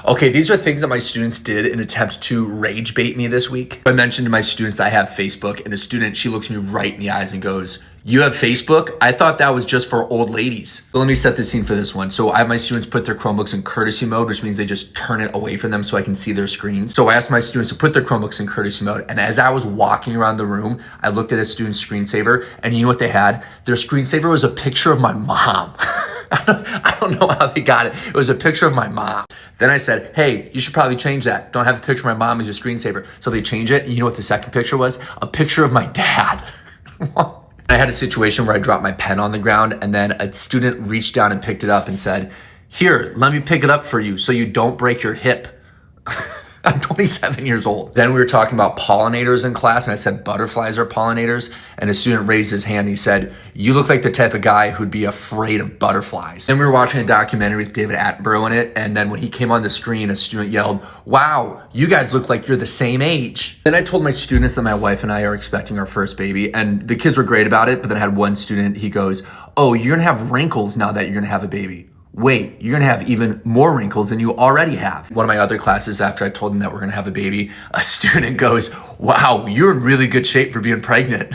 Okay, these are things that my students did in attempt to rage bait me this week. I mentioned to my students that I have Facebook, and a student, she looks me right in the eyes and goes, "You have Facebook? I thought that was just for old ladies." So let me set the scene for this one. So I have my students put their Chromebooks in courtesy mode, which means they just turn it away from them so I can see their screens. So I asked my students to put their Chromebooks in courtesy mode, and as I was walking around the room, I looked at a student's screensaver, and you know what they had? Their screensaver was a picture of my mom. I don't know how they got it. It was a picture of my mom. Then I said, "Hey, you should probably change that. Don't have a picture of my mom as your screensaver." So they change it. And you know what the second picture was? A picture of my dad. I had a situation where I dropped my pen on the ground, and then a student reached down and picked it up and said, "Here, let me pick it up for you so you don't break your hip." I'm 27 years old. Then we were talking about pollinators in class, and I said butterflies are pollinators, and a student raised his hand and he said, "You look like the type of guy who'd be afraid of butterflies." Then we were watching a documentary with David Attenborough in it, and then when he came on the screen, a student yelled, "Wow, you guys look like you're the same age." Then I told my students that my wife and I are expecting our first baby, and the kids were great about it, but then I had one student, he goes, "Oh, you're gonna have wrinkles now that you're gonna have a baby. Wait, you're gonna have even more wrinkles than you already have." One of my other classes, after I told them that we're gonna have a baby, a student goes, "Wow, you're in really good shape for being pregnant."